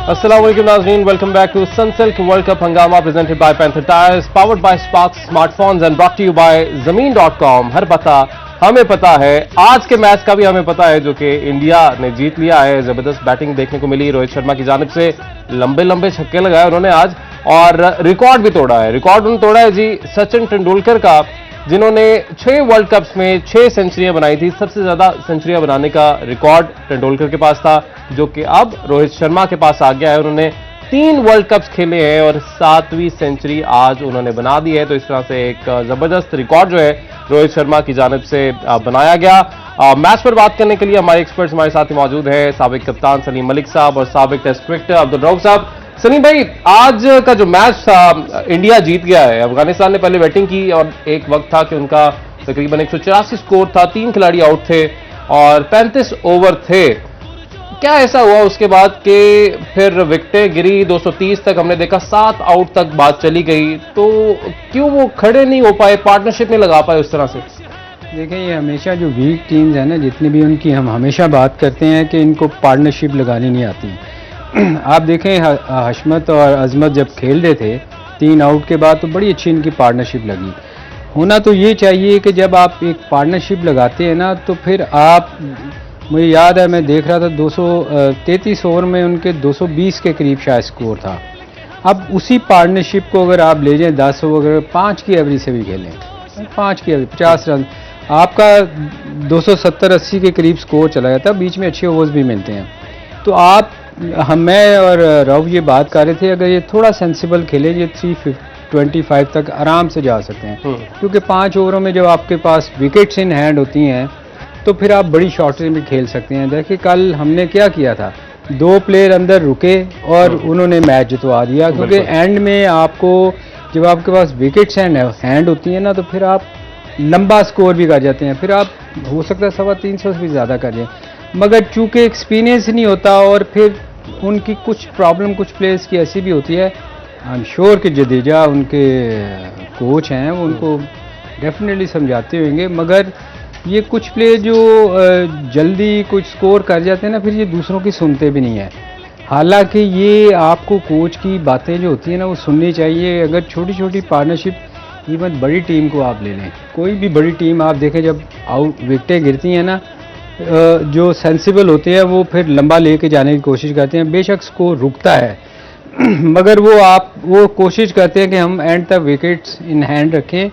अस्सलाम वालेकुम नाज़रीन, welcome back to Sunsilk World Cup हंगामा presented by Panther Tyres, powered by Spark smartphones and brought to you by ज़मीन.com। हर पता हमें पता है, आज के मैच का भी हमें पता है, जो कि इंडिया ने जीत लिया है। जबरदस्त बैटिंग देखने को मिली रोहित शर्मा की जानिब से, लंबे लंबे छक्के लगाए उन्होंने आज और रिकॉर्ड भी तोड़ा है। रिकॉर्ड उन्होंने तोड़ा है जी सचिन तेंदुलकर का, जिन्होंने 6 वर्ल्ड कप्स में 6 सेंचुरियां बनाई थी। सबसे ज्यादा सेंचुरियां बनाने का रिकॉर्ड तेंदुलकर के पास था, जो कि अब रोहित शर्मा के पास आ गया है। उन्होंने 3 वर्ल्ड कप्स खेले हैं और 7वीं सेंचुरी आज उन्होंने बना दी है। तो इस तरह से एक जबरदस्त रिकॉर्ड जो है रोहित शर्मा की जानिब से बनाया गया। मैच पर बात करने के लिए हमारे एक्सपर्ट्स हमारे साथ ही मौजूद हैं, साबिक कप्तान सलीम मलिक साहब और साबिक टेस्ट क्रिकेटर अब्दुल रऊफ साहब। सलीम भाई, आज का जो मैच था इंडिया जीत गया है। अफगानिस्तान ने पहले बैटिंग की और एक वक्त था कि उनका तकरीबन 184 स्कोर था, 3 खिलाड़ी आउट थे और 35 ओवर थे। क्या ऐसा हुआ उसके बाद कि फिर विकेटें गिरी, 230 तक हमने देखा, 7 आउट तक बात चली गई, तो क्यों वो खड़े नहीं हो पाए, पार्टनरशिप नहीं लगा पाए उस तरह से? देखिए, ये हमेशा जो वीक टीम्स है ना, जितनी भी उनकी हम हमेशा बात करते हैं कि इनको पार्टनरशिप लगानी नहीं आती। आप देखें, हशमत और अजमत जब खेल रहे थे 3 आउट के बाद, तो बड़ी अच्छी इनकी पार्टनरशिप लगी। होना तो ये चाहिए कि जब आप एक पार्टनरशिप लगाते हैं ना, तो फिर आप, मुझे याद है मैं देख रहा था 233 ओवर में उनके 220 के करीब शायद स्कोर था। अब उसी पार्टनरशिप को अगर आप ले जाएं 10 ओवर 5 की एवरेज से भी खेलें, 5 की एवरेज 50 रन, आपका 270-80 के करीब स्कोर चला जाता है। बीच में अच्छे ओवर्स भी मिलते हैं। तो आप, मैं और रऊफ ये बात कर रहे थे, अगर ये थोड़ा सेंसिबल खेले, ये 325 तक आराम से जा सकते हैं। क्योंकि 5 ओवरों में जब आपके पास विकेट्स इन हैंड होती हैं, तो फिर आप बड़ी शॉर्टेज में खेल सकते हैं। देखिए, कल हमने क्या किया था, 2 प्लेयर अंदर रुके और उन्होंने मैच जितवा दिया। क्योंकि एंड में आपको, जब आपके पास विकेट्स हैंड होती हैं ना, तो फिर आप लंबा स्कोर भी कर जाते हैं। फिर आप हो सकता है 325 भी ज़्यादा कर जाएं, मगर चूंकि एक्सपीरियंस नहीं होता और फिर उनकी कुछ प्रॉब्लम कुछ प्लेयर्स की ऐसी भी होती है। आई एम श्योर कि जडेजा उनके कोच हैं, वो उनको डेफिनेटली समझाते होंगे, मगर ये कुछ प्लेयर जो जल्दी कुछ स्कोर कर जाते हैं ना, फिर ये दूसरों की सुनते भी नहीं है। हालांकि ये आपको कोच की बातें जो होती हैं ना, वो सुननी चाहिए। अगर छोटी छोटी पार्टनरशिप, इवन बड़ी टीम को आप ले लें, कोई भी बड़ी टीम आप देखें, जब आउट विकेटें गिरती हैं ना, जो सेंसिबल होते हैं वो फिर लंबा लेके जाने की कोशिश करते हैं। बेशक स्कोर रुकता है मगर वो कोशिश करते हैं कि हम एंड तक विकेट्स इन हैंड रखें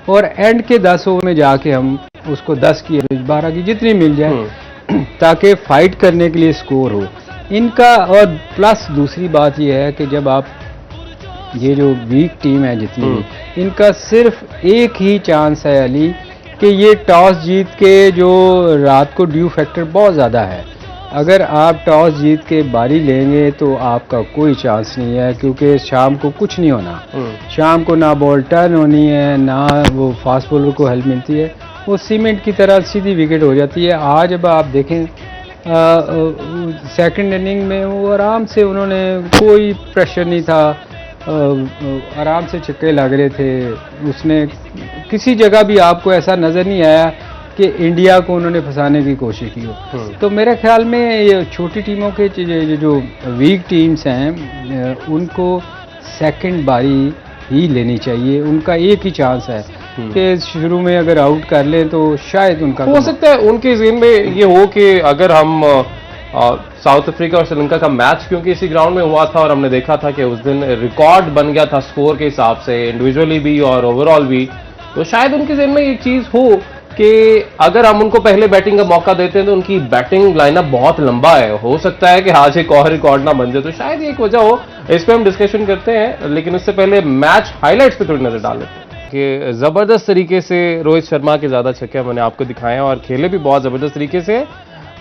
और एंड के 10 ओवर में जाके हम उसको 10 की एवरेज, 12 की जितनी मिल जाए ताकि फाइट करने के लिए स्कोर हो इनका। और प्लस दूसरी बात यह है कि जब आप, ये जो वीक टीम है जितनी भी, इनका सिर्फ एक ही चांस है अली, कि ये टॉस जीत के, जो रात को ड्यू फैक्टर बहुत ज़्यादा है, अगर आप टॉस जीत के बारी लेंगे तो आपका कोई चांस नहीं है। क्योंकि शाम को कुछ नहीं होना, शाम को ना बॉल टर्न होनी है, ना वो फास्ट बॉलर को हेल्प मिलती है, वो सीमेंट की तरह सीधी विकेट हो जाती है। आज अब आप देखें, सेकंड इनिंग में वो आराम से, उन्होंने कोई प्रेशर नहीं था, आराम से छक्के लग रहे थे। उसने किसी जगह भी आपको ऐसा नज़र नहीं आया कि इंडिया को उन्होंने फंसाने की कोशिश की हो। तो मेरे ख्याल में ये छोटी टीमों के जो वीक टीम्स हैं, उनको सेकंड बारी ही लेनी चाहिए। उनका एक ही चांस है कि शुरू में अगर आउट कर लें तो शायद उनका, हो सकता है उनके ज़हन में ये हो कि अगर हम साउथ अफ्रीका और श्रीलंका का मैच, क्योंकि इसी ग्राउंड में हुआ था और हमने देखा था कि उस दिन रिकॉर्ड बन गया था स्कोर के हिसाब से, इंडिविजुअली भी और ओवरऑल भी, तो शायद उनके ज़हन में एक चीज़ हो कि अगर हम उनको पहले बैटिंग का मौका देते हैं तो उनकी बैटिंग लाइनअप बहुत लंबा है, हो सकता है कि आज एक और रिकॉर्ड ना बन जाए। तो शायद ये एक वजह हो, इस पर हम डिस्कशन करते हैं, लेकिन उससे पहले मैच हाईलाइट्स पे थोड़ी नजर डाल लेते हैं कि जबरदस्त तरीके से रोहित शर्मा के ज्यादा छक्के मैंने आपको दिखाए हैं और खेले भी बहुत जबरदस्त तरीके से।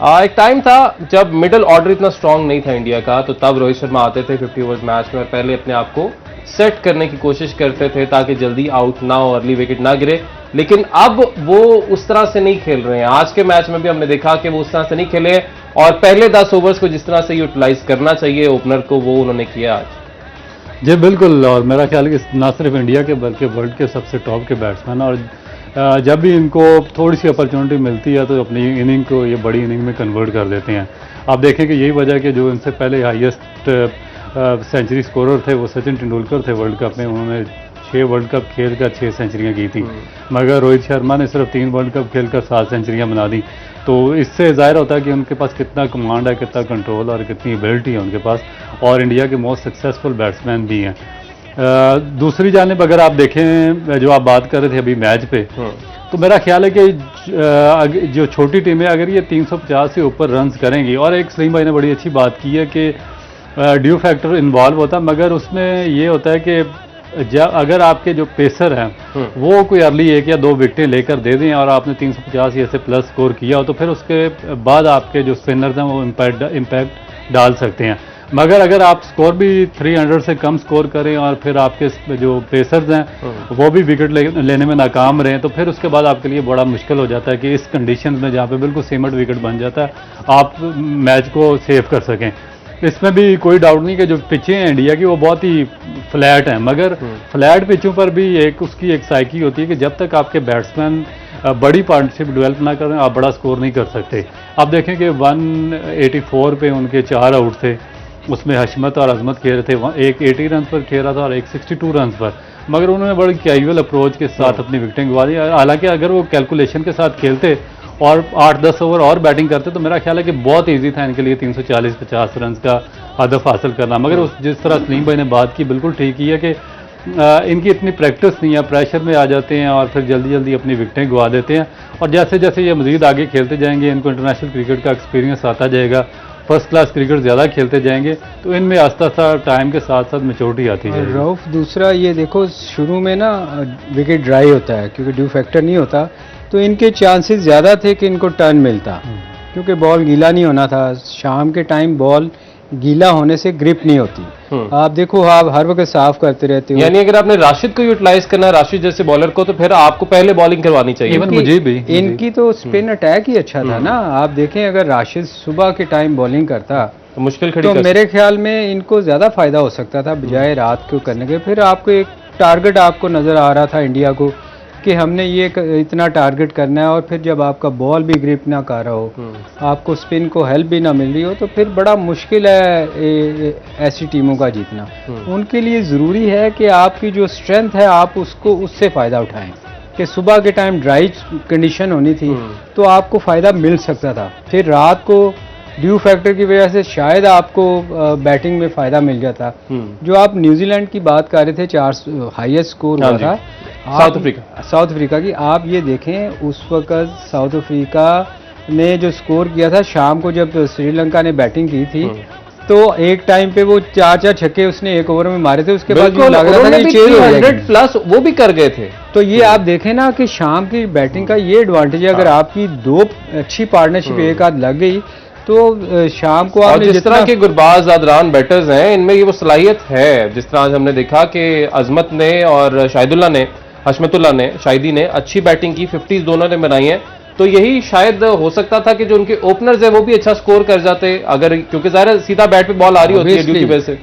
एक टाइम था जब मिडिल ऑर्डर इतना स्ट्रांग नहीं था इंडिया का, तो तब रोहित शर्मा आते थे 50 ओवर्स मैच में और पहले अपने आप को सेट करने की कोशिश करते थे ताकि जल्दी आउट ना हो, अर्ली विकेट ना गिरे। लेकिन अब वो उस तरह से नहीं खेल रहे हैं। आज के मैच में भी हमने देखा कि वो उस तरह से नहीं खेले और पहले 10 ओवर्स को जिस तरह से यूटिलाइज करना चाहिए ओपनर को, वो उन्होंने किया आज। जी बिल्कुल, और मेरा ख्याल है कि ना सिर्फ इंडिया के बल्कि वर्ल्ड के सबसे टॉप के बैट्समैन, और जब भी इनको थोड़ी सी अपॉर्चुनिटी मिलती है तो अपनी इनिंग को ये बड़ी इनिंग में कन्वर्ट कर देते हैं। आप देखें कि यही वजह है कि जो इनसे पहले हाईएस्ट सेंचुरी स्कोरर थे वो सचिन तेंदुलकर थे वर्ल्ड कप में। उन्होंने 6 वर्ल्ड कप खेल कर 6 सेंचुरियाँ की थी, मगर रोहित शर्मा ने सिर्फ 3 वर्ल्ड कप खेल कर 7 सेंचुरियाँ बना दी। तो इससे ज़ाहिर होता है कि उनके पास कितना कमांड है, कितना कंट्रोल और कितनी एबिलिटी है उनके पास, और इंडिया के मोस्ट सक्सेसफुल बैट्समैन भी हैं। दूसरी जानिब अगर आप देखें, जो आप बात कर रहे थे अभी मैच पे, तो मेरा ख्याल है कि जो छोटी टीमें अगर ये 350 से ऊपर रन्स करेंगी, और एक सलीम भाई ने बड़ी अच्छी बात की है कि ड्यू फैक्टर इन्वॉल्व होता है, मगर उसमें ये होता है कि अगर आपके जो पेसर हैं वो कोई अर्ली 1 या 2 विकेटें लेकर दे दें और आपने 350 या से प्लस स्कोर किया हो, तो फिर उसके बाद आपके जो स्पिनर्स हैं वो इम्पैक्ट डाल सकते हैं। मगर अगर आप स्कोर भी 300 से कम स्कोर करें और फिर आपके जो पेसर्स हैं वो भी विकेट लेने में नाकाम रहें, तो फिर उसके बाद आपके लिए बड़ा मुश्किल हो जाता है कि इस कंडीशन में जहाँ पे बिल्कुल सीमेंट विकेट बन जाता है आप मैच को सेव कर सकें। इसमें भी कोई डाउट नहीं कि जो पिचें हैं इंडिया की वो बहुत ही फ्लैट हैं, मगर फ्लैट पिचों पर भी उसकी एक साइकी होती है कि जब तक आपके बैट्समैन बड़ी पार्टनरशिप डेवलप ना करें आप बड़ा स्कोर नहीं कर सकते। आप देखें कि 184 पे उनके 4 आउट थे, उसमें हशमत और अजमत खेल रहे थे, एक 80 रन पर खेल रहा था और एक 62 रन पर, मगर उन्होंने बड़ी कैजुअल अप्रोच के साथ अपनी विकेटें गंवा दी। हालांकि अगर वो कैलकुलेशन के साथ खेलते और 8-10 ओवर और बैटिंग करते तो मेरा ख्याल है कि बहुत इजी था इनके लिए 340-50 रन का हदफ हासिल करना। मगर जिस तरह सलीम भाई ने बात की बिल्कुल ठीक ही है कि इनकी इतनी प्रैक्टिस नहीं है, प्रेशर में आ जाते हैं और फिर जल्दी जल्दी अपनी विकेटें गंवा देते हैं, और जैसे जैसे ये मजीद आगे खेलते जाएंगे इनको इंटरनेशनल क्रिकेट का एक्सपीरियंस आता जाएगा, फर्स्ट क्लास क्रिकेट ज़्यादा खेलते जाएंगे, तो इनमें आस्ता आस्ता टाइम के साथ साथ मैच्योरिटी आती है। रऊफ, दूसरा ये देखो शुरू में ना विकेट ड्राई होता है क्योंकि ड्यू फैक्टर नहीं होता, तो इनके चांसेस ज़्यादा थे कि इनको टर्न मिलता, क्योंकि बॉल गीला नहीं होना था। शाम के टाइम बॉल गीला होने से ग्रिप नहीं होती। आप देखो आप हर वक्त साफ करते रहते हो, यानी अगर आपने राशिद को यूटिलाइज करना है, राशिद जैसे बॉलर को, तो फिर आपको पहले बॉलिंग करवानी चाहिए। इवन मुझे भी इनकी तो स्पिन अटैक ही अच्छा था ना। आप देखें अगर राशिद सुबह के टाइम बॉलिंग करता तो मुश्किल खड़ी तो कर मेरे ख्याल में इनको ज्यादा फायदा हो सकता था बजाय रात को करने के। फिर आपको एक टारगेट आपको नजर आ रहा था इंडिया को कि हमने ये इतना टारगेट करना है, और फिर जब आपका बॉल भी ग्रिप ना कर रहा हो, आपको स्पिन को हेल्प भी ना मिल रही हो, तो फिर बड़ा मुश्किल है ऐसी टीमों का जीतना। उनके लिए ज़रूरी है कि आपकी जो स्ट्रेंथ है आप उसको उससे फ़ायदा उठाएं, कि सुबह के टाइम ड्राई कंडीशन होनी थी तो आपको फ़ायदा मिल सकता था, फिर रात को ड्यू फैक्टर की वजह से शायद आपको बैटिंग में फ़ायदा मिल जाता। जो आप न्यूजीलैंड की बात कर रहे थे, 4 हाईएस्ट स्कोर हुआ था साउथ अफ्रीका की। आप ये देखें उस वक्त साउथ अफ्रीका ने जो स्कोर किया था शाम को जब श्रीलंका ने बैटिंग की थी, तो एक टाइम पे वो 4 छक्के उसने एक ओवर में मारे थे, उसके बाद लग रहा था कि 300 प्लस वो भी कर गए थे। तो ये आप देखें ना कि शाम की बैटिंग का ये एडवांटेज है, अगर आपकी 2 अच्छी पार्टनरशिप एक आध लग गई तो शाम को और जिस तरह के गुरबाज आदरान बैटर्स हैं इनमें ये वो सलाहियत है। जिस तरह आज हमने देखा कि अजमत ने और हशमतुल्लाह ने शाहिदी ने अच्छी बैटिंग की, 50s दोनों ने बनाई है, तो यही शायद हो सकता था कि जो उनके ओपनर्स है वो भी अच्छा स्कोर कर जाते, अगर क्योंकि ज़ाहिर सीधा बैट पे बॉल आ रही होती है ड्यू की वजह से।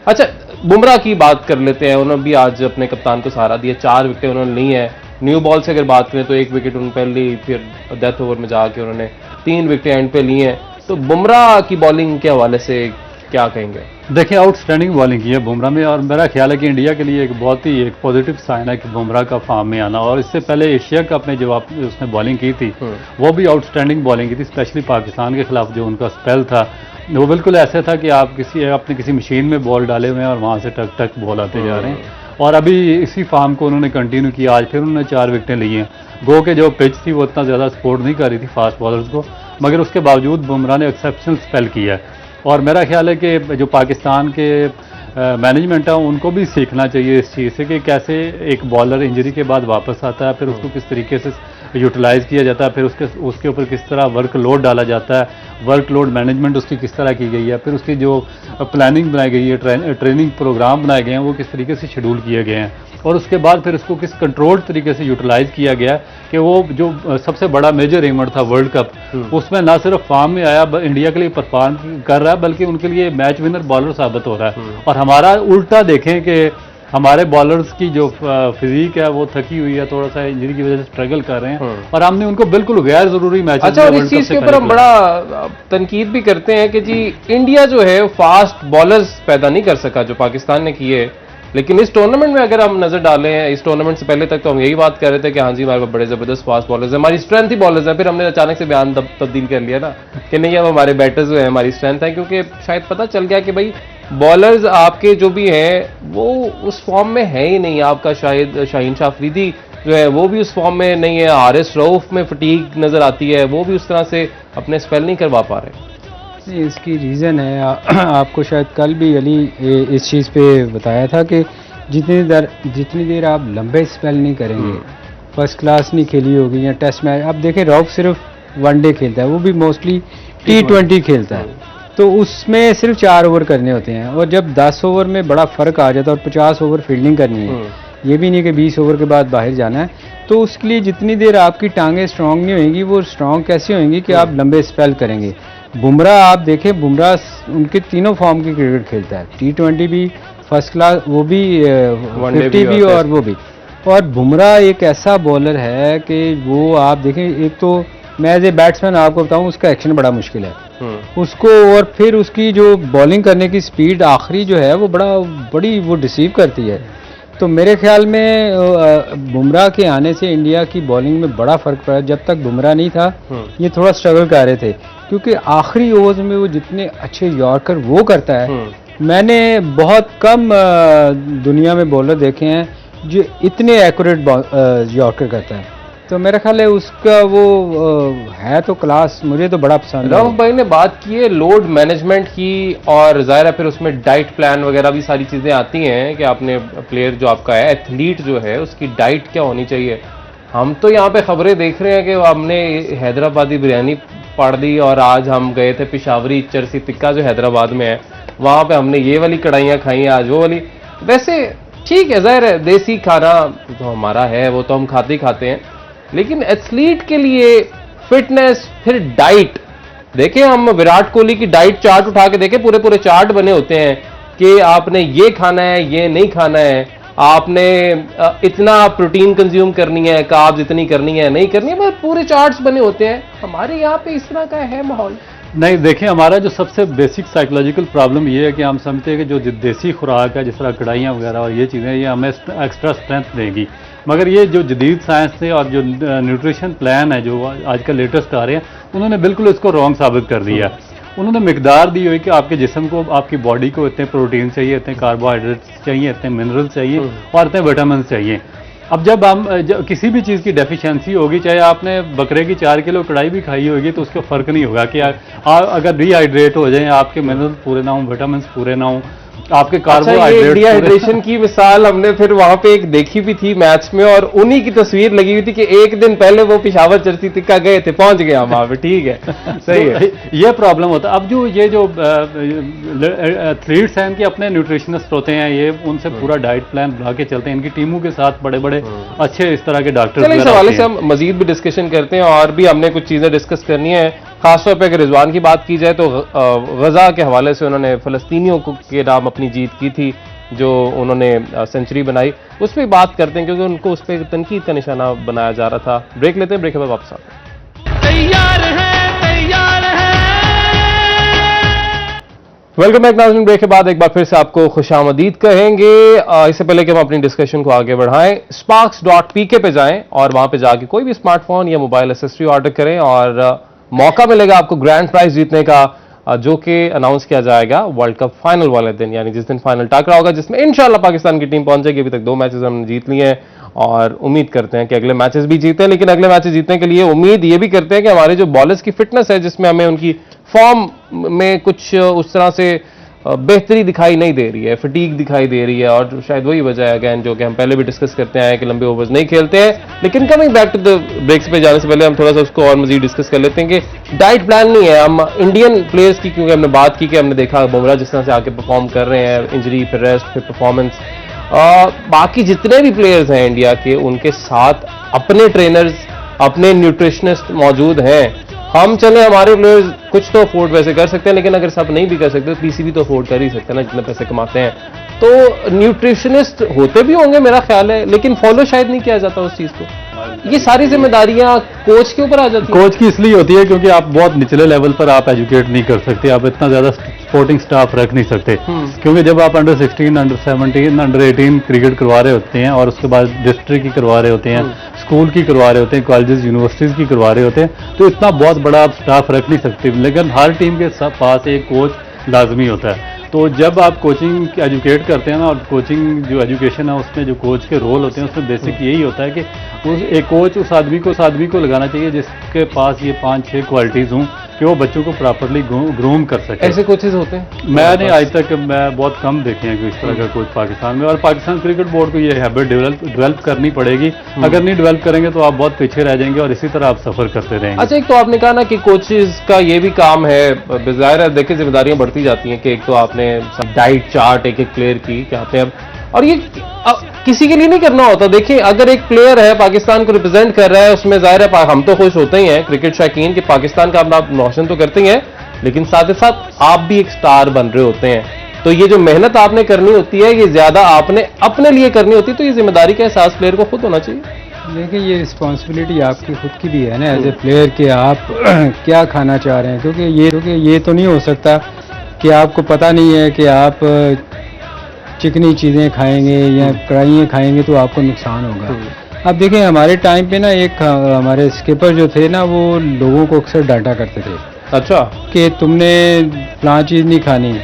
अच्छा, बुमराह की बात कर लेते हैं। उन्होंने भी आज अपने कप्तान को सहारा दिया, 4 विकेटें उन्होंने ली हैं। न्यू बॉल से अगर बात करें तो 1 विकेट उन्होंने पहले ली, फिर डेथ ओवर में जाके उन्होंने 3 विकेटें एंड पे ली हैं। तो बुमराह की बॉलिंग के हवाले से क्या कहेंगे? देखिए, आउटस्टैंडिंग बॉलिंग की है बुमराह में, और मेरा ख्याल है कि इंडिया के लिए एक बहुत ही पॉजिटिव साइन है कि बुमराह का फॉर्म में आना। और इससे पहले एशिया कप में जो उसने बॉलिंग की थी वो भी आउटस्टैंडिंग बॉलिंग की थी, स्पेशली पाकिस्तान के खिलाफ जो उनका स्पेल था वो बिल्कुल ऐसे था कि आप अपने किसी मशीन में बॉल डाले हुए हैं और वहाँ से टक टक बॉल आते जा रहे हैं। और अभी इसी फॉर्म को उन्होंने कंटिन्यू किया, आज फिर उन्होंने 4 विकेटें ली हैं। गो के जो पिच थी वो उतना ज़्यादा सपोर्ट नहीं कर रही थी फास्ट बॉलर्स को, मगर उसके बावजूद बुमराह ने एक्सेप्शनल स्पेल किया है। और मेरा ख्याल है कि जो पाकिस्तान के मैनेजमेंट है उनको भी सीखना चाहिए इस चीज़ से कि कैसे एक बॉलर इंजरी के बाद वापस आता है, फिर उसको किस तरीके से यूटिलाइज़ किया जाता है, फिर उसके ऊपर किस तरह वर्कलोड डाला जाता है, वर्कलोड मैनेजमेंट उसकी किस तरह की गई है, फिर उसकी जो प्लानिंग बनाई गई है, ट्रेनिंग प्रोग्राम बनाए गए हैं वो किस तरीके से शेड्यूल किए गए हैं, और उसके बाद फिर उसको किस कंट्रोल्ड तरीके से यूटिलाइज़ किया गया कि वो जो सबसे बड़ा मेजर इवेंट था वर्ल्ड कप, उसमें ना सिर्फ फॉर्म में आया, इंडिया के लिए परफॉर्म कर रहा है, बल्कि उनके लिए मैच विनर बॉलर साबित हो रहा है। और हमारा उल्टा देखें कि हमारे बॉलर्स की जो फिजिक है वो थकी हुई है, थोड़ा सा इंजरी की वजह से स्ट्रगल कर रहे हैं और हमने उनको बिल्कुल गैर जरूरी मैच। अच्छा, और इस चीज के ऊपर हम बड़ा तनकीद भी करते हैं कि जी इंडिया जो है फास्ट बॉलर्स पैदा नहीं कर सका जो पाकिस्तान ने किए, लेकिन इस टूर्नामेंट में अगर हम नजर डालें, इस टूर्नामेंट से पहले तक तो हम यही बात कर रहे थे कि हाँ जी हमारे पास बड़े जबरदस्त फास्ट बॉलर्स हैं, हमारी स्ट्रेंथ ही बॉलर्स हैं। फिर हमने अचानक से बयान तब्दील कर लिया ना कि नहीं अब हमारे बैटर्स जो है हमारी स्ट्रेंथ है, क्योंकि शायद पता चल गया कि भाई बॉलर्स आपके जो भी हैं वो उस फॉर्म में है ही नहीं। आपका शायद शाहीन शाह अफरीदी जो है वो भी उस फॉर्म में नहीं है, हारिस रऊफ में फटीग नजर आती है, वो भी उस तरह से अपने स्पेल नहीं करवा पा रहे। नहीं, इसकी रीज़न है आपको शायद कल भी अली इस चीज़ पे बताया था कि जितनी देर आप लंबे स्पेल नहीं करेंगे, फर्स्ट क्लास नहीं खेली होगी या टेस्ट मैच। आप देखें रऊफ सिर्फ वनडे खेलता है, वो भी मोस्टली T20 खेलता है, तो उसमें सिर्फ 4 ओवर करने होते हैं। और जब 10 ओवर में बड़ा फ़र्क आ जाता है और 50 ओवर फील्डिंग करनी है, ये भी नहीं कि 20 ओवर के बाद बाहर जाना है, तो उसके लिए जितनी देर आपकी टांगें स्ट्रांग नहीं होंगी, वो स्ट्रांग कैसे होंगी कि आप लंबे स्पेल करेंगे। बुमराह आप देखें, बुमराह उनके तीनों फॉर्म की क्रिकेट खेलता है, T20 भी, फर्स्ट क्लास वो भी, 50 भी और वो भी। और बुमराह एक ऐसा बॉलर है कि वो आप देखें, एक तो मैं एज ए बैट्समैन आपको बताऊं उसका एक्शन बड़ा मुश्किल है उसको, और फिर उसकी जो बॉलिंग करने की स्पीड आखिरी जो है वो बड़ी वो डिसीव करती है। तो मेरे ख्याल में बुमराह के आने से इंडिया की बॉलिंग में बड़ा फर्क पड़ा। जब तक बुमराह नहीं था ये थोड़ा स्ट्रगल कर रहे थे, क्योंकि आखिरी ओवर्स में वो जितने अच्छे यॉर्कर वो करता है, मैंने बहुत कम दुनिया में बॉलर देखे हैं जो इतने एक्यूरेट यॉर्कर करता है। तो मेरा ख्याल है उसका वो है तो क्लास, मुझे तो बड़ा पसंद है। रऊफ भाई ने बात की है लोड मैनेजमेंट की, और जाहिर है फिर उसमें डाइट प्लान वगैरह भी सारी चीज़ें आती हैं कि आपने प्लेयर जो आपका है, एथलीट जो है, उसकी डाइट क्या होनी चाहिए। हम तो यहाँ पे खबरें देख रहे हैं कि हमने हैदराबादी बिरयानी पाड़ दी, और आज हम गए थे पिशावरी चरसी टिक्का जो हैदराबाद में है, वहाँ पे हमने ये वाली कढ़ाइयाँ खाई, आज वो वाली। वैसे ठीक है, जाहिर है देसी खाना जो हमारा है वो तो हम खाते हैं, लेकिन एथलीट के लिए फिटनेस, फिर डाइट देखें, हम विराट कोहली की डाइट चार्ट उठा के देखें, पूरे चार्ट बने होते हैं कि आपने ये खाना है, ये नहीं खाना है, आपने इतना प्रोटीन कंज्यूम करनी है, कार्ब्स इतनी करनी है, नहीं करनी है, बस पूरे चार्ट्स बने होते हैं। हमारे यहाँ पे इस तरह का है माहौल नहीं। देखिए, हमारा जो सबसे बेसिक साइकोलॉजिकल प्रॉब्लम ये है कि हम समझते हैं कि जो देसी खुराक है, जिस तरह कढ़ाइयाँ वगैरह और ये चीज़ें, ये हमें एक्स्ट्रा स्ट्रेंथ देंगी, मगर ये जो जदीद साइंस से और जो न्यूट्रिशन प्लान है जो आजकल लेटेस्ट आ रहे हैं, उन्होंने बिल्कुल इसको रॉन्ग साबित कर दिया। उन्होंने मिकदार दी हुई कि आपके जिस्म को, आपकी बॉडी को इतने प्रोटीन चाहिए, इतने कार्बोहाइड्रेट्स चाहिए, इतने मिनरल चाहिए और इतने विटामिन चाहिए। अब जब हम किसी भी चीज़ की डेफिशिएंसी होगी, चाहे आपने बकरे की 4 किलो कढ़ाई भी खाई होगी, तो उसका फ़र्क नहीं होगा कि अगर डिहाइड्रेट हो जाए, आपके मिनरल पूरे ना हों, विटामिन पूरे ना हों, आपके कार्बोहाइड्रेट। डिहाइड्रेशन की मिसाल हमने फिर वहां पे एक देखी भी थी मैच में, और उन्हीं की तस्वीर लगी हुई थी कि एक दिन पहले वो पिशावर चरसी टिक्का गए थे, पहुंच गए हम वहां पे। ठीक है, सही है, ये प्रॉब्लम होता है। अब जो एथलीट्स हैं, इनके अपने न्यूट्रिशनिस्ट होते हैं, ये उनसे पूरा डाइट प्लान बना के चलते हैं, इनकी टीमों के साथ बड़े बड़े अच्छे इस तरह के डॉक्टर। इस हवाले से हम मजीद भी डिस्कशन करते हैं, और भी हमने कुछ चीजें डिस्कस करनी है। खासतौर पर अगर रिजवान की बात की जाए तो गजा के हवाले से उन्होंने फ़लस्तीनियों के नाम अपनी जीत की थी, जो उन्होंने सेंचुरी बनाई, उस पर बात करते हैं, क्योंकि उनको उस पर तनकीद का निशाना बनाया जा रहा था। ब्रेक लेते हैं, ब्रेक के बाद वापस आते हैं। तैयार है वेलकम बैक नाज़रीन। ब्रेक के बाद एक बार फिर से आपको खुशामदीद कहेंगे। इससे पहले कि हम अपनी डिस्कशन को आगे बढ़ाएं, sparks.pk पे जाएं और वहां पे जाके कोई भी स्मार्टफोन या मोबाइल एक्सेसरी ऑर्डर करें, और मौका मिलेगा आपको ग्रैंड प्राइज जीतने का, जो कि अनाउंस किया जाएगा वर्ल्ड कप फाइनल वाले दिन, यानी जिस दिन फाइनल टाकरा होगा, जिसमें इंशाल्लाह पाकिस्तान की टीम पहुंचेगी। अभी तक 2 मैचेस हमने जीत लिए हैं और उम्मीद करते हैं कि अगले मैचेस भी जीतें, लेकिन अगले मैचेस जीतने के लिए उम्मीद ये भी करते हैं कि हमारे जो बॉलर्स की फिटनेस है, जिसमें हमें उनकी फॉर्म में कुछ उस तरह से बेहतरी दिखाई नहीं दे रही है, फटीग दिखाई दे रही है, और शायद वही वजह है अगैन जो कि हम पहले भी डिस्कस करते आए हैं कि लंबे ओवर्स नहीं खेलते हैं। लेकिन coming back to the breaks पे जाने से पहले हम थोड़ा सा उसको और मजीद डिस्कस कर लेते हैं कि डाइट प्लान नहीं है। हम इंडियन प्लेयर्स की, क्योंकि हमने बात की कि हमने देखा बुमराह जिस तरह से आके परफॉर्म कर रहे हैं, इंजरी फिर रेस्ट फिर परफॉर्मेंस, बाकी जितने भी प्लेयर्स हैं इंडिया के, उनके साथ अपने ट्रेनर्स, अपने न्यूट्रिशनिस्ट मौजूद हैं। हम चले, हमारे प्लेयर्स कुछ तो अफोर्ड वैसे कर सकते हैं, लेकिन अगर सब नहीं भी कर सकते तो पीसीबी तो अफोर्ड कर ही सकते हैं ना, जितने पैसे कमाते हैं। तो न्यूट्रिशनिस्ट होते भी होंगे मेरा ख्याल है, लेकिन फॉलो शायद नहीं किया जाता उस चीज को। ये सारी जिम्मेदारियां कोच के ऊपर आ जाती हैं। कोच की इसलिए होती है क्योंकि आप बहुत निचले लेवल पर आप एजुकेट नहीं कर सकते, आप इतना ज्यादा स्पोर्टिंग स्टाफ रख नहीं सकते, क्योंकि जब आप अंडर 16, अंडर 17, अंडर 18 क्रिकेट करवा रहे होते हैं और उसके बाद डिस्ट्रिक्ट की करवा रहे होते हैं, स्कूल की करवा रहे होते हैं, कॉलेजेस यूनिवर्सिटीज की करवा रहे होते हैं, तो इतना बहुत बड़ा आप स्टाफ रख नहीं सकते। लेकिन हर टीम के पास एक कोच लाजमी होता है। तो जब आप कोचिंग एजुकेट करते हैं ना, और कोचिंग जो एजुकेशन है उसमें जो कोच के रोल होते हैं उसमें बेसिक यही होता है कि एक कोच उस आदमी को लगाना चाहिए जिसके पास ये 5-6 क्वालिटीज़ हों कि वो बच्चों को प्रॉपरली ग्रूम कर सके। ऐसे कोचेज होते हैं? मैंने आज तक मैं बहुत कम देखे हैं कि इस तरह का कोच पाकिस्तान में, और पाकिस्तान क्रिकेट बोर्ड को ये हैबिट डेवलप करनी पड़ेगी। अगर नहीं डेवलप करेंगे तो आप बहुत पीछे रह जाएंगे और इसी तरह आप सफर करते रहेंगे। अच्छा, एक तो आपने कहा ना कि कोचेज का ये भी काम है, ज़ाहिर है देखिए जिम्मेदारियां बढ़ती जाती हैं कि एक तो आपने डाइट चार्ट एक प्लेयर की क्या आपने अब, और ये किसी के लिए नहीं करना होता। देखिए अगर एक प्लेयर है पाकिस्तान को रिप्रेजेंट कर रहा है, उसमें जाहिर है हम तो खुश होते ही हैं क्रिकेट शौकीन कि पाकिस्तान का आप रोशन तो करते ही हैं, लेकिन साथ ही साथ आप भी एक स्टार बन रहे होते हैं। तो ये जो मेहनत आपने करनी होती है ये ज्यादा आपने अपने लिए करनी होती है, तो ये जिम्मेदारी का एहसास प्लेयर को खुद होना चाहिए। देखिए ये रिस्पॉन्सिबिलिटी आपकी खुद की भी है ना एज ए प्लेयर कि आप क्या खाना चाह रहे हैं, क्योंकि ये तो नहीं हो सकता कि आपको पता नहीं है कि आप चिकनी चीज़ें खाएंगे या कढ़ाइयाँ खाएंगे तो आपको नुकसान होगा। अब देखिए हमारे टाइम पे ना एक हमारे स्किपर जो थे ना वो लोगों को अक्सर डांटा करते थे। अच्छा, कि तुमने फलां चीज़ नहीं खानी,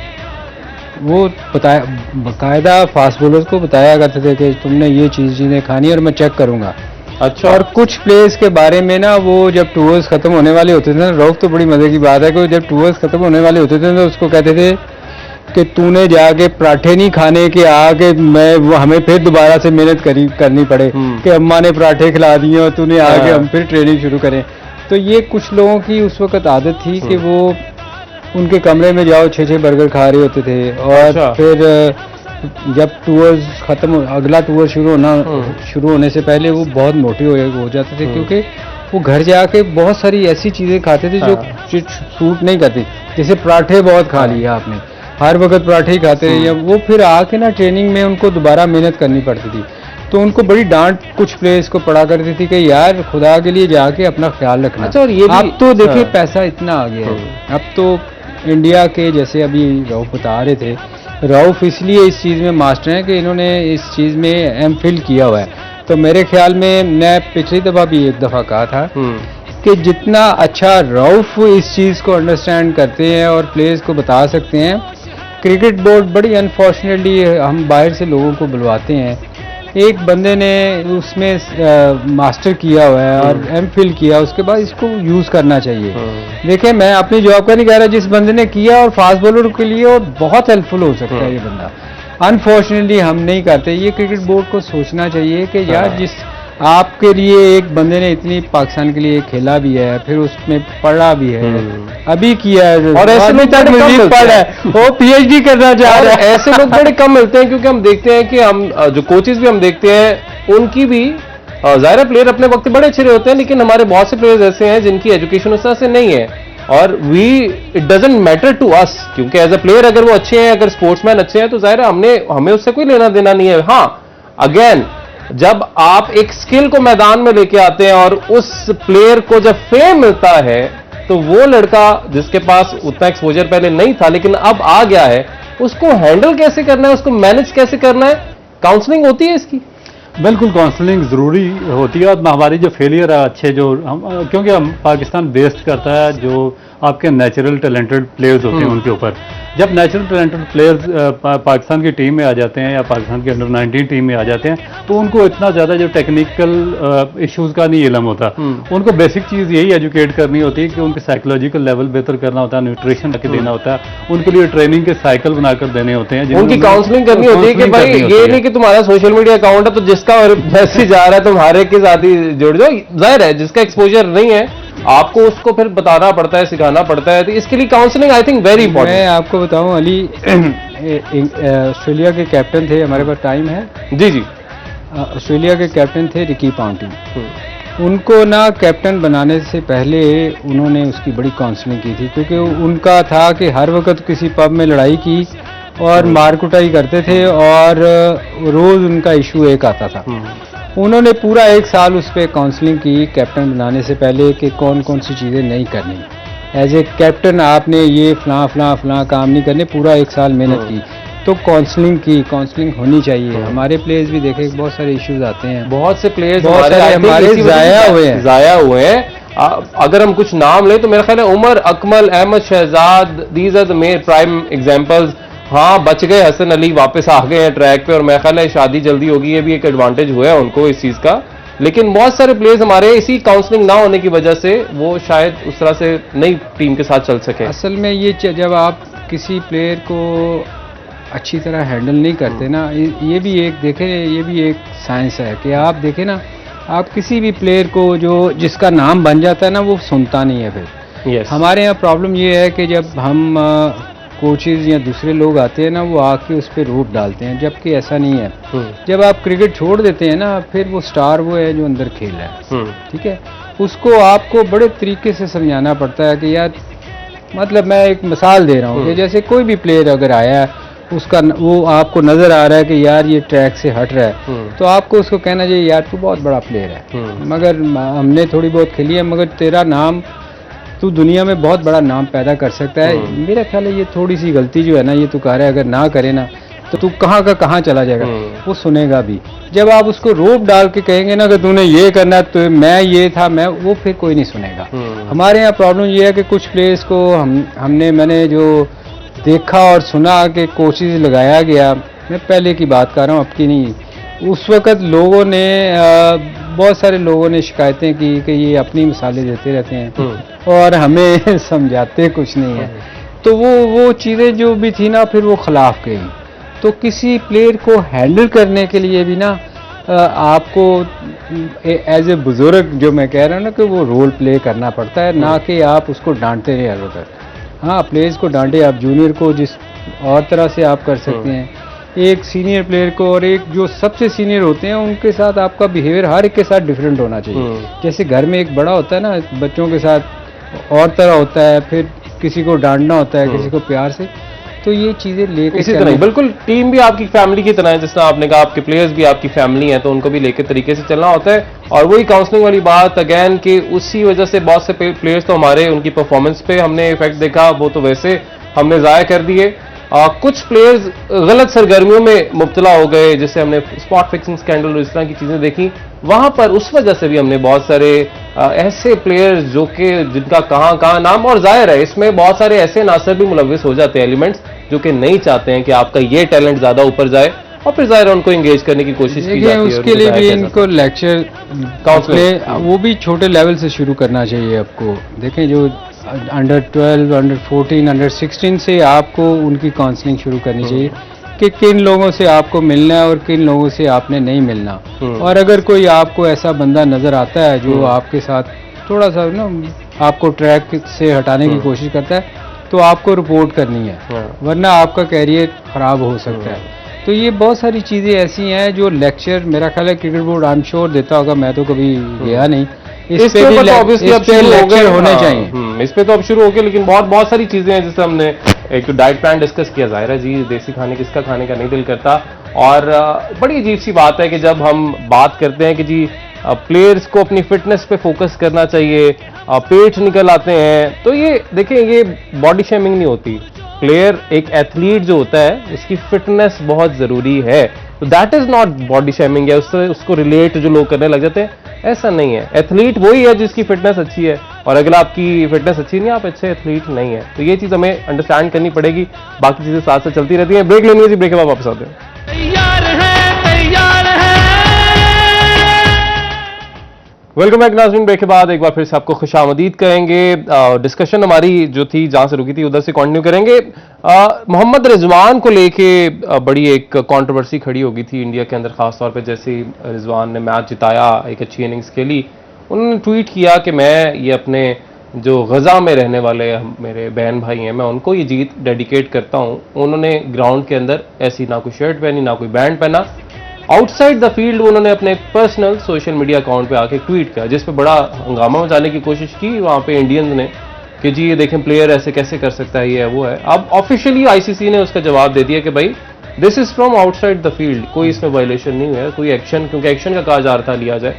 वो बताया बाकायदा फास्ट बॉलर्स को बताया करते थे कि तुमने ये चीज़ें खानी और मैं चेक करूँगा। अच्छा, और कुछ प्लेयर्स के बारे में ना वो जब टूर्स खत्म होने वाले होते थे ना, रऊफ तो बड़ी मजे की बात है कि जब टूर्स खत्म होने वाले होते थे तो उसको कहते थे कि तूने जाके पराठे नहीं खाने के आगे हमें फिर दोबारा से मेहनत करनी पड़े कि अम्मा ने पराठे खिला दिए और तूने आगे हम फिर ट्रेनिंग शुरू करें। तो ये कुछ लोगों की उस वक्त आदत थी कि वो उनके कमरे में जाओ 6-6 बर्गर खा रहे होते थे, और फिर जब टूर्स खत्म अगला टूर शुरू होने से पहले वो बहुत मोटे हो जाते थे, क्योंकि वो घर जाके बहुत सारी ऐसी चीज़ें खाते थे जो सूट नहीं करती। जैसे पराठे बहुत खा लिया आपने, हर वक्त पराठे ही खाते रहे, या वो फिर आके ना ट्रेनिंग में उनको दोबारा मेहनत करनी पड़ती थी। तो उनको बड़ी डांट कुछ प्लेयर्स को पड़ा करती थी कि यार खुदा के लिए जाके अपना ख्याल रखना। अच्छा, और ये भी अब तो देखिए पैसा इतना आ गया है, अब तो इंडिया के जैसे अभी रऊफ बता रहे थे, रऊफ इसलिए इस चीज़ में मास्टर हैं कि इन्होंने इस चीज़ में एमफिल किया हुआ है। तो मेरे ख्याल में मैं पिछली दफ़ा भी एक दफ़ा कहा था कि जितना अच्छा रऊफ इस चीज़ को अंडरस्टैंड करते हैं और प्लेयर्स को बता सकते हैं, क्रिकेट बोर्ड बड़ी अनफॉर्चुनेटली हम बाहर से लोगों को बुलवाते हैं। एक बंदे ने उसमें मास्टर किया हुआ है और एमफिल किया, उसके बाद इसको यूज़ करना चाहिए। देखिए मैं अपनी जॉब का नहीं कह रहा, जिस बंदे ने किया और फास्ट बॉलर के लिए और बहुत हेल्पफुल हो सकता है ये बंदा। अनफॉर्चुनेटली हम नहीं करते। ये क्रिकेट बोर्ड को सोचना चाहिए कि यार जिस आपके लिए एक बंदे ने इतनी पाकिस्तान के लिए खेला भी है, फिर उसमें पढ़ा भी है, अभी किया है, और ऐसे लोग पढ़ा है, वो पीएचडी करना चाह रहा है। ऐसे लोग बड़े कम मिलते हैं, क्योंकि हम देखते हैं कि हम जो कोचेज भी हम देखते हैं उनकी भी ज़ाहिर प्लेयर अपने वक्त बड़े अच्छे रहे होते हैं, लेकिन हमारे बहुत से प्लेयर्स ऐसे हैं जिनकी एजुकेशन उस तरह से नहीं है, और it doesn't matter to us, क्योंकि एज अ प्लेयर अगर वो अच्छे हैं, अगर स्पोर्ट्समैन अच्छे हैं, तो ज़ाहिर हमें उससे कोई लेना देना नहीं है। हाँ, अगेन जब आप एक स्किल को मैदान में लेके आते हैं और उस प्लेयर को जब फेम मिलता है, तो वो लड़का जिसके पास उतना एक्सपोजर पहले नहीं था लेकिन अब आ गया है, उसको हैंडल कैसे करना है, उसको मैनेज कैसे करना है, काउंसलिंग होती है इसकी। बिल्कुल काउंसलिंग ज़रूरी होती है। और हमारी जो फेलियर है अच्छे जो क्योंकि हम पाकिस्तान बेस्ड करता है जो आपके नेचुरल टैलेंटेड प्लेयर्स होते हैं उनके ऊपर। जब नेचुरल टैलेंटेड प्लेयर्स पाकिस्तान की टीम में आ जाते हैं या पाकिस्तान की अंडर 19 टीम में आ जाते हैं, तो उनको इतना ज़्यादा जो टेक्निकल इश्यूज़ का नहीं इल्म होता। उनको बेसिक चीज़ यही एजुकेट करनी होती है कि उनके साइकोलॉजिकल लेवल बेहतर करना होता है, न्यूट्रिशन रख देना होता है, उनके लिए ट्रेनिंग के साइकिल बनाकर देने होते हैं, उनकी काउंसलिंग करनी होती है कि भाई ये नहीं कि तुम्हारा सोशल मीडिया अकाउंट है तो जिसका मैसेज आ रहा है तुम हर एक के साथ ही जुड़ जाओ। जाहिर है जिसका एक्सपोजर नहीं है आपको उसको फिर बताना पड़ता है, सिखाना पड़ता है, तो इसके लिए counselling I think very important. मैं आपको बताऊं अली, ऑस्ट्रेलिया के कैप्टन थे, हमारे पास टाइम है? जी जी। ऑस्ट्रेलिया के कैप्टन थे रिकी पॉन्टिंग। उनको ना कैप्टन बनाने से पहले उन्होंने उसकी बड़ी काउंसलिंग की थी, क्योंकि उनका था कि हर वक्त किसी पब में लड़ाई की और मारकुटाई करते थे और रोज़ उनका इशू एक आता था। उन्होंने पूरा 1 साल उस पर काउंसलिंग की कैप्टन बनाने से पहले कि कौन कौन सी चीज़ें नहीं करनी। एज ए कैप्टन आपने ये फलां काम नहीं करने, पूरा 1 साल मेहनत की। तो काउंसलिंग होनी चाहिए। हमारे प्लेयर्स भी देखे बहुत सारे इश्यूज आते हैं, बहुत से प्लेयर्स हमारे जाया हुए हैं। अगर हम कुछ नाम लें तो मेरा ख्याल है Umar Akmal, Ahmed Shahzad, these are the main prime examples. हाँ, बच गए, हसन अली वापस आ गए हैं ट्रैक पे और मेरा ख्याल है शादी जल्दी होगी, ये भी एक एडवांटेज हुआ है उनको इस चीज का। लेकिन बहुत सारे प्लेयर्स हमारे इसी काउंसलिंग ना होने की वजह से वो शायद उस तरह से नई टीम के साथ चल सके। असल में ये जब आप किसी प्लेयर को अच्छी तरह हैंडल नहीं करते ना, ये भी एक देखें, ये भी एक साइंस है कि आप देखें ना, आप किसी भी प्लेयर को जो जिसका नाम बन जाता है ना, वो सुनता नहीं है फिर। yes. हमारे यहाँ प्रॉब्लम ये है कि जब हम कोचेज या दूसरे लोग आते हैं ना, वो आके उस पर रोट डालते हैं, जबकि ऐसा नहीं है। जब आप क्रिकेट छोड़ देते हैं ना, फिर वो स्टार वो है जो अंदर खेल रहा है, ठीक है, उसको आपको बड़े तरीके से समझाना पड़ता है कि यार, मतलब मैं एक मिसाल दे रहा हूँ कि जैसे कोई भी प्लेयर अगर आया है, उसका वो आपको नजर आ रहा है कि यार ये ट्रैक से हट रहा है, तो आपको उसको कहना चाहिए यार तू बहुत बड़ा प्लेयर है, मगर हमने थोड़ी बहुत खेली है, मगर तेरा नाम, तू दुनिया में बहुत बड़ा नाम पैदा कर सकता है। मेरा ख्याल है ये थोड़ी सी गलती जो है ना, ये तू कह रहा है, अगर ना करे ना तो तू कहाँ का कहाँ चला जाएगा, वो सुनेगा भी। जब आप उसको रोप डाल के कहेंगे ना कि तूने ये करना, तो मैं ये था, मैं वो, फिर कोई नहीं सुनेगा। हमारे यहाँ प्रॉब्लम ये है कि कुछ प्लेयर्स को मैंने जो देखा और सुना कि कोशिश लगाया गया, मैं पहले की बात कर रहा हूँ, अब की नहीं, उस वक़्त लोगों ने बहुत सारे लोगों ने शिकायतें की कि ये अपनी मिसालें देते रहते हैं और हमें समझाते कुछ नहीं है। तो वो चीज़ें जो भी थी ना, फिर वो खिलाफ गई। तो किसी प्लेयर को हैंडल करने के लिए भी ना आपको एज ए बुजुर्ग, जो मैं कह रहा हूँ ना, कि वो रोल प्ले करना पड़ता है, ना कि आप उसको डांटते रहे हर वक्त। हाँ, प्लेयर्स को डांटे, आप जूनियर को जिस और तरह से आप कर सकते हैं, एक सीनियर प्लेयर को और एक जो सबसे सीनियर होते हैं उनके साथ आपका बिहेवियर हर एक के साथ डिफरेंट होना चाहिए। जैसे घर में एक बड़ा होता है ना, बच्चों के साथ और तरह होता है, फिर किसी को डांटना होता है, किसी को प्यार से, तो ये चीजें लेकर इसी तरह बिल्कुल टीम भी आपकी फैमिली की तरह है, जिस तरह आपने कहा आपके प्लेयर्स भी आपकी फैमिली हैं, तो उनको भी लेकर तरीके से चलना होता है। और वही काउंसलिंग वाली बात अगेन कि उसी वजह से बहुत से प्लेयर्स तो हमारे उनकी परफॉर्मेंस पे हमने इफेक्ट देखा, वो तो वैसे हमने ज़ाया कर दिए। कुछ प्लेयर्स गलत सरगर्मियों में मुब्तला हो गए, जैसे हमने स्पॉट फिक्सिंग स्कैंडल और इस तरह की चीज़ें देखी, वहाँ पर उस वजह से भी हमने बहुत सारे ऐसे प्लेयर्स जो कि जिनका कहाँ कहाँ नाम, और जाहिर है इसमें बहुत सारे ऐसे नासर भी मुलविस हो जाते हैं एलिमेंट्स जो कि नहीं चाहते हैं कि आपका ये टैलेंट ज़्यादा ऊपर जाए, और फिर जाहिर है उनको एंगेज करने की कोशिश की जाती है। उसके लिए भी इनको लेक्चर काउंसलिंग वो भी छोटे लेवल से शुरू करना चाहिए आपको। देखें, जो अंडर 12, अंडर 14, अंडर 16 से आपको उनकी काउंसलिंग शुरू करनी चाहिए कि किन लोगों से आपको मिलना है और किन लोगों से आपने नहीं मिलना। और अगर कोई आपको ऐसा बंदा नज़र आता है जो आपके साथ थोड़ा सा ना आपको ट्रैक से हटाने की कोशिश करता है, तो आपको रिपोर्ट करनी है, वरना आपका कैरियर ख़राब हो सकता है। तो ये बहुत सारी चीज़ें ऐसी हैं जो लेक्चर, मेरा ख्याल है cricket board I am sure देता होगा, मैं तो कभी गया नहीं। इस पे तो ऑब्वियसली अब शुरू हो गए होने चाहिए, इस पे तो अब शुरू हो गए, लेकिन बहुत सारी चीजें हैं, जैसे हमने एक डाइट प्लान डिस्कस किया, जाहिर है जी देसी खाने किसका खाने का नहीं दिल करता। और बड़ी अजीब सी बात है कि जब हम बात करते हैं कि जी प्लेयर्स को अपनी फिटनेस पे फोकस करना चाहिए, पेट निकल आते हैं, तो ये देखें, ये बॉडी शेमिंग नहीं होती। प्लेयर, एक एथलीट जो होता है, उसकी फिटनेस बहुत जरूरी है, तो that is not body shaming है। उसको रिलेट जो लोग करने लग जाते हैं, ऐसा नहीं है। एथलीट वही है जिसकी फिटनेस अच्छी है, और अगर आपकी फिटनेस अच्छी नहीं, आप अच्छे एथलीट नहीं है। तो ये चीज हमें अंडरस्टैंड करनी पड़ेगी, बाकी चीजें साथ साथ चलती रहती हैं। ब्रेक लेनी है जी, ब्रेक के बाद वापस आते हैं। वेलकम बैक नाज़रीन, ब्रेक के बाद एक बार फिर से आपको खुशामदीद कहेंगे। डिस्कशन हमारी जो थी जहां से रुकी थी उधर से कंटिन्यू करेंगे। मोहम्मद रिजवान को लेके बड़ी एक कंट्रोवर्सी खड़ी हो गई थी इंडिया के अंदर, खासतौर पे जैसे रिजवान ने मैच जिताया, एक अच्छी इनिंग्स खेली, उन्होंने ट्वीट किया कि मैं ये अपने जो गज़ा में रहने वाले मेरे बहन भाई हैं, मैं उनको ये जीत डेडिकेट करता हूँ। उन्होंने ग्राउंड के अंदर ऐसी ना कोई शर्ट पहनी, ना कोई बैंड पहना, आउटसाइड द फील्ड उन्होंने अपने पर्सनल सोशल मीडिया अकाउंट पे आके ट्वीट किया, जिस पे बड़ा हंगामा मचाने की कोशिश की वहाँ पे इंडियंस ने। कि जी ये देखें प्लेयर ऐसे कैसे कर सकता है, ये है वो है। अब ऑफिशियली आईसीसी ने उसका जवाब दे दिया कि भाई this is from outside the field, कोई इसमें वायलेशन नहीं है, कोई एक्शन, क्योंकि एक्शन का कहा जा रहा था लिया जाए,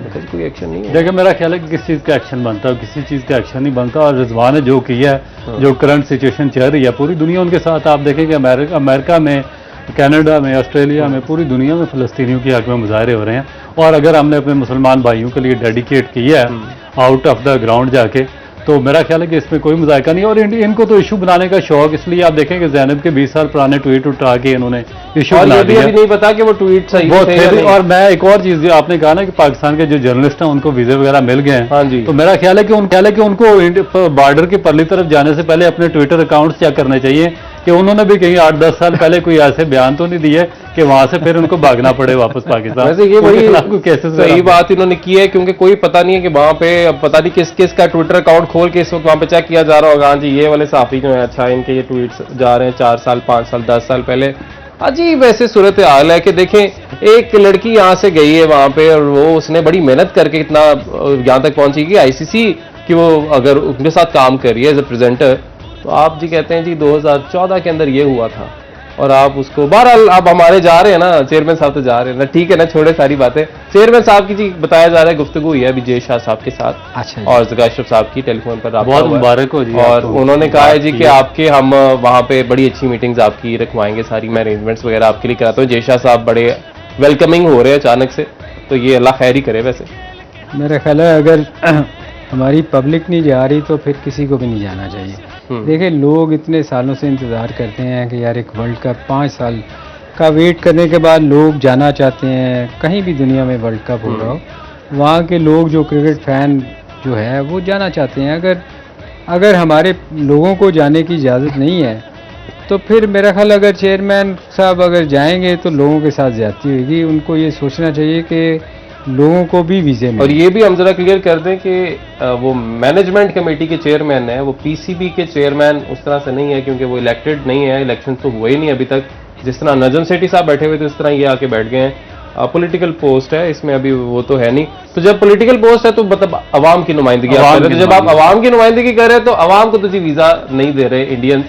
लेकिन कोई एक्शन नहीं है। देखिए मेरा ख्याल है कि किस चीज़ का एक्शन बनता है, किसी चीज़ का एक्शन नहीं बनता। और रिजवान ने जो किया है, जो करंट सिचुएशन चल रही है पूरी दुनिया उनके साथ, आप देखें कि अमेरिका में, कनाडा में, ऑस्ट्रेलिया में, पूरी दुनिया में फ़लस्तीनियों के हक में मुजाहरे हो रहे हैं। और अगर हमने अपने मुसलमान भाइयों के लिए डेडिकेट किया है आउट ऑफ द ग्राउंड जाके, तो मेरा ख्याल है कि इसमें कोई मुजायका नहीं। और इनको तो इशू बनाने का शौक, इसलिए आप देखें कि ज़ैनब के 20 साल पुराने ट्वीट उठा के इन्होंने इशू बना दिया। अभी नहीं पता कि वो ट्वीट सही थे या नहीं। और मैं एक और चीज़, आपने कहा ना कि पाकिस्तान के जो जर्नलिस्ट हैं उनको वीज़े वगैरह मिल गए हैं, हाँ जी, तो मेरा ख्याल है कि उनको बॉर्डर की परली तरफ जाने से पहले अपने ट्विटर अकाउंट्स चेक करने चाहिए कि उन्होंने भी कहीं 8-10 साल पहले कोई ऐसे बयान तो नहीं दिए कि वहां से फिर उनको भागना पड़े वापस पाकिस्तान। वैसे ये बड़ी कैसे सही बात इन्होंने की है, क्योंकि कोई पता नहीं है कि वहां पे, अब पता नहीं किस किस का ट्विटर अकाउंट खोल के इस वक्त वहां पे चेक किया जा रहा होगा, हाँ जी ये वाले साफी जो है, अच्छा इनके ये ट्वीट्स जा रहे हैं 4 साल 5 साल 10 साल पहले। अजीब वैसे सूरत हाल है कि देखें एक लड़की यहाँ से गई है वहां पे, और वो उसने बड़ी मेहनत करके इतना यहाँ तक पहुंची कि आईसीसी कि वो अगर उनके साथ काम कर रही है एज ए प्रेजेंटर, तो आप जी कहते हैं जी 2014 के अंदर ये हुआ था, और आप उसको बहरहाल आप हमारे जा रहे हैं ना, चेयरमैन साहब तो जा रहे हैं ना, ठीक है ना, छोड़े सारी बातें। चेयरमैन साहब की जी बताया जा रहा है गुफ्तगू हुई है अभी जय शाह साहब के साथ, अच्छा और जगा अशरफ साहब की टेलीफोन पर राब्ता बहुत हुआ है। मुबारक हो जी और आपको। उन्होंने कहा है जी कि आपके हम वहाँ पे बड़ी अच्छी मीटिंग्स आपकी रखवाएंगे, सारी मैं अरेंजमेंट्स वगैरह आपके लिए कराता हूँ। जय शाह साहब बड़े वेलकमिंग हो रहे हैं अचानक से, तो ये अल्लाह खैर ही करे। वैसे मेरा ख्याल है अगर हमारी पब्लिक नहीं जा रही तो फिर किसी को भी नहीं जाना चाहिए। देखिए लोग इतने सालों से इंतज़ार करते हैं कि यार एक वर्ल्ड कप, 5 साल का वेट करने के बाद लोग जाना चाहते हैं, कहीं भी दुनिया में वर्ल्ड कप हो रहा हो, वहाँ के लोग जो क्रिकेट फैन जो है वो जाना चाहते हैं। अगर हमारे लोगों को जाने की इजाज़त नहीं है तो फिर मेरा ख्याल अगर चेयरमैन साहब अगर जाएंगे तो लोगों के साथ ज़्यादती होगी। उनको ये सोचना चाहिए कि लोगों को भी वीज़े मिले। और ये भी हम जरा क्लियर कर दें कि वो मैनेजमेंट कमेटी के चेयरमैन है, वो पीसीबी के चेयरमैन उस तरह से नहीं है, क्योंकि वो इलेक्टेड नहीं है, इलेक्शन तो हुए ही नहीं अभी तक। जिस तरह नजम सेठी साहब बैठे हुए थे उस तरह ये आके बैठ गए हैं। पॉलिटिकल पोस्ट है इसमें, अभी वो तो है नहीं। तो जब पॉलिटिकल पोस्ट है तो मतलब अवाम की नुमाइंदगी आप कर रहे हैं, तो जब आप अवाम की नुमाइंदगी कर रहे हैं तो अवाम को तो जी वीजा नहीं दे रहे इंडियन,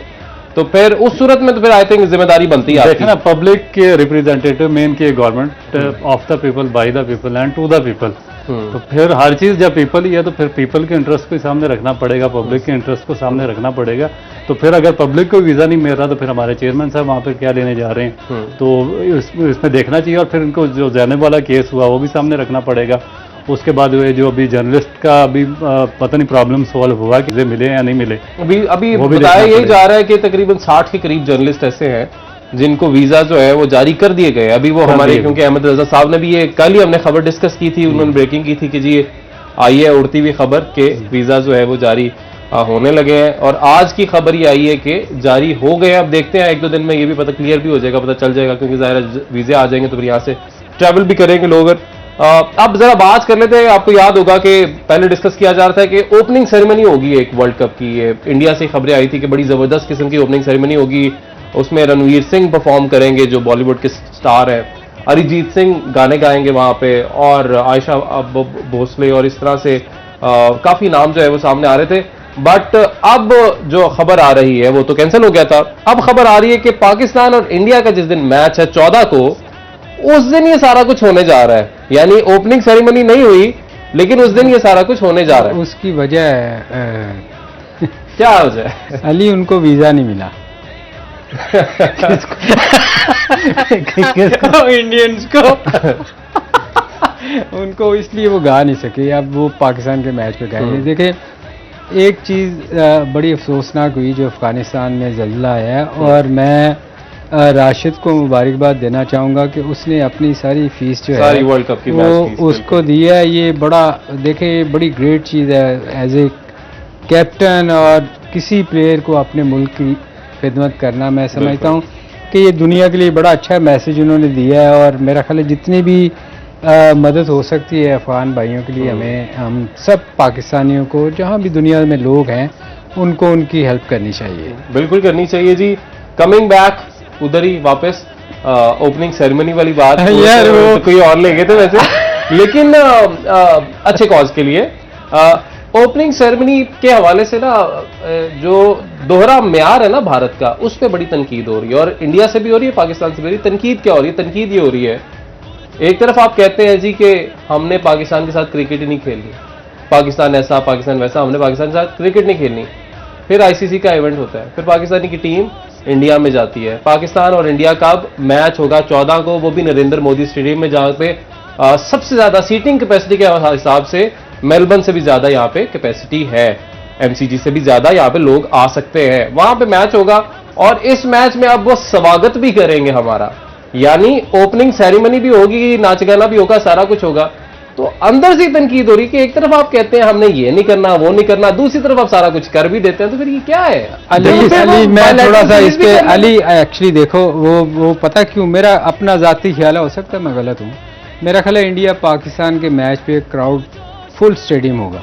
तो फिर उस सूरत में तो फिर आई थिंक जिम्मेदारी बनती है देखना पब्लिक के रिप्रेजेंटेटिव मेन की government of the people, by the people and to the people. तो फिर हर चीज़ जब पीपल ही है तो फिर पीपल के इंटरेस्ट को सामने रखना पड़ेगा, पब्लिक के इंटरेस्ट को सामने रखना पड़ेगा। तो फिर अगर पब्लिक को वीज़ा नहीं मिल रहा तो फिर हमारे चेयरमैन साहब वहाँ पर क्या लेने जा रहे हैं, तो इसमें देखना चाहिए। और फिर इनको जो ज़ैनब वाला केस हुआ वो भी सामने रखना पड़ेगा। उसके बाद हुए जो अभी जर्नलिस्ट का अभी पता नहीं प्रॉब्लम सॉल्व हुआ कि मिले या नहीं मिले, अभी बताया यही जा रहा है कि तकरीबन 60 के करीब जर्नलिस्ट ऐसे हैं जिनको वीजा जो है वो जारी कर दिए गए। अभी वो हमारे, क्योंकि अहमद रजा साहब ने भी ये कल ही हमने खबर डिस्कस की थी, उन्होंने ब्रेकिंग की थी कि जी आई है उड़ती हुई खबर के वीजा जो है वो जारी होने लगे हैं, और आज की खबर ये आई है कि जारी हो गए। अब देखते हैं 1-2 दिन में ये भी पता क्लियर भी हो जाएगा, पता चल जाएगा, क्योंकि ज़ाहिर वीजे आ जाएंगे तो फिर यहाँ से ट्रैवल भी करेंगे लोग। अब जरा बात कर लेते हैं। आपको याद होगा कि पहले डिस्कस किया जा रहा था कि ओपनिंग सेरेमनी होगी एक वर्ल्ड कप की, ये इंडिया से खबरें आई थी कि बड़ी जबरदस्त किस्म की ओपनिंग सेरेमनी होगी, उसमें रणवीर सिंह परफॉर्म करेंगे जो बॉलीवुड के स्टार है, अरिजीत सिंह गाने गाएंगे वहां पे, और आयशा भोसले, और इस तरह से काफी नाम जो है वो सामने आ रहे थे। बट अब जो खबर आ रही है वो तो कैंसिल हो गया था। अब खबर आ रही है कि पाकिस्तान और इंडिया का जिस दिन मैच है 14 को, उस दिन ये सारा कुछ होने जा रहा है। यानी ओपनिंग सेरेमनी नहीं हुई लेकिन उस दिन ये सारा कुछ होने जा रहा है। उसकी वजह क्या वजह है? अली उनको वीजा नहीं मिला इंडियंस को उनको, इसलिए वो गा नहीं सके। अब वो पाकिस्तान के मैच पे गाएंगे। देखिए एक चीज़ बड़ी अफसोसनाक हुई जो अफगानिस्तान में ज़ल्ज़ला आया, और मैं राशिद को मुबारकबाद देना चाहूँगा कि उसने अपनी सारी फीस जो है वर्ल्ड कप की वो उसको दिया है। ये बड़ा देखिए बड़ी ग्रेट चीज़ है एज ए कैप्टन, और किसी प्लेयर को अपने मुल्क की खिदमत करना, मैं समझता हूँ कि ये दुनिया के लिए बड़ा अच्छा मैसेज उन्होंने दिया है। और मेरा ख्याल है जितनी भी मदद हो सकती है अफगान भाइयों के लिए, हम सब पाकिस्तानियों को जहाँ भी दुनिया में लोग हैं उनको उनकी हेल्प करनी चाहिए। बिल्कुल करनी चाहिए जी। कमिंग बैक उधर ही वापस ओपनिंग सेरेमनी वाली बात यार वो तो कोई और ले गए थे वैसे लेकिन अच्छे कॉज के लिए। ओपनिंग सेरेमनी के हवाले से ना जो दोहरा म्यार है ना भारत का, उस पर बड़ी तनकीद हो रही है, और इंडिया से भी हो रही है, पाकिस्तान से भी हो रही है। तनकीद क्या हो रही है? तनकीद ये हो रही है, एक तरफ आप कहते हैं जी कि हमने पाकिस्तान के साथ क्रिकेट ही नहीं खेलनी, पाकिस्तान ऐसा पाकिस्तान वैसा, हमने पाकिस्तान के साथ क्रिकेट नहीं खेलनी। फिर आईसीसी का इवेंट होता है, फिर पाकिस्तानी की टीम इंडिया में जाती है, पाकिस्तान और इंडिया का मैच होगा 14 को, वो भी नरेंद्र मोदी स्टेडियम में, जहां पे सबसे ज्यादा सीटिंग कैपेसिटी के हिसाब से मेलबर्न से भी ज्यादा यहाँ पे कैपेसिटी है, एमसीजी से भी ज्यादा यहाँ पे लोग आ सकते हैं। वहां पे मैच होगा, और इस मैच में अब वो स्वागत भी करेंगे हमारा, यानी ओपनिंग सेरेमनी भी होगी, नाच गाना भी होगा, सारा कुछ होगा। तो अंदर से तनकीद हो रही कि एक तरफ आप कहते हैं हमने ये नहीं करना वो नहीं करना, दूसरी तरफ आप सारा कुछ कर भी देते हैं, तो फिर ये क्या है? अली मैं थोड़ा सा इस पे, अली एक्चुअली देखो, वो पता क्यों, मेरा अपना जाती ख्याल है, हो सकता है मैं गलत हूँ, मेरा ख्याल है इंडिया पाकिस्तान के मैच पे क्राउड फुल स्टेडियम होगा,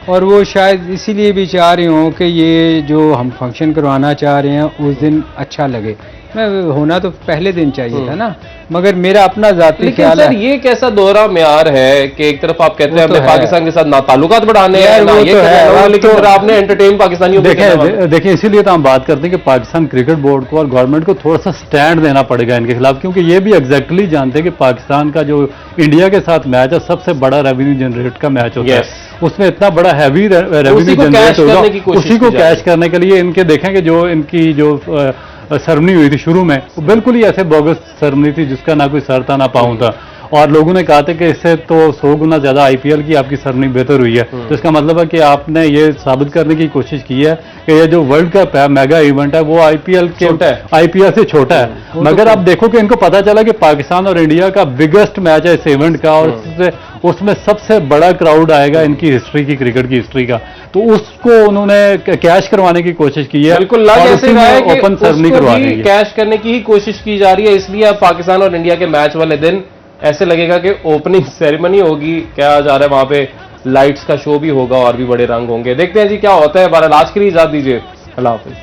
और वो शायद इसीलिए भी चाह रहे हों कि ये जो हम फंक्शन करवाना चाह रहे हैं उस दिन अच्छा लगे। मैं होना तो पहले दिन चाहिए था ना, मगर मेरा अपना जाती ख्याल है। ये कैसा दोहरा म्यार है कि एक तरफ आप कहते हैं हमने पाकिस्तान के साथ ना ताल्लुकात बढ़ाने हैं, ना ये करना है, लेकिन फिर आपने एंटरटेन पाकिस्तानियों को देखिए इसीलिए तो हम बात करते हैं कि पाकिस्तान क्रिकेट बोर्ड को और गवर्नमेंट को थोड़ा सा स्टैंड देना पड़ेगा इनके खिलाफ, क्योंकि ये भी एग्जैक्टली जानते हैं कि पाकिस्तान का जो इंडिया के साथ मैच है सबसे बड़ा रेवेन्यू जनरेट का मैच होता है, उसमें इतना बड़ा हैवी रेवेन्यू जनरेट होगा, उसी को कैश करने के लिए इनके देखेंगे जो इनकी जो सेरेमनी हुई थी शुरू में, वो बिल्कुल ही ऐसे बोगस सेरेमनी थी जिसका ना कोई सर था ना पाँव था, और लोगों ने कहा था कि इससे तो 100 गुना ज्यादा आईपीएल की आपकी सेरेमनी बेहतर हुई है। तो इसका मतलब है कि आपने ये साबित करने की कोशिश की है कि ये जो वर्ल्ड कप है, मेगा इवेंट है, वो आईपीएल से छोटा है। मगर आप देखो कि इनको पता चला कि पाकिस्तान और इंडिया का बिगेस्ट मैच है इस इवेंट का, और उसमें सबसे बड़ा क्राउड आएगा इनकी हिस्ट्री की, क्रिकेट की हिस्ट्री का, तो उसको उन्होंने कैश करवाने की कोशिश की है। बिल्कुल लग ऐसे रहा है कि ओपन सेरेमनी करवाने की, कैश करने की ही कोशिश की जा रही है, इसलिए अब पाकिस्तान और इंडिया के मैच वाले दिन ऐसे लगेगा कि ओपनिंग सेरेमनी होगी, क्या जा रहा है वहां पे, लाइट्स का शो भी होगा और भी बड़े रंग होंगे। देखते हैं जी क्या होता है। 12 आज के लिए इजाजत दीजिए, अल्लाह हाफिज।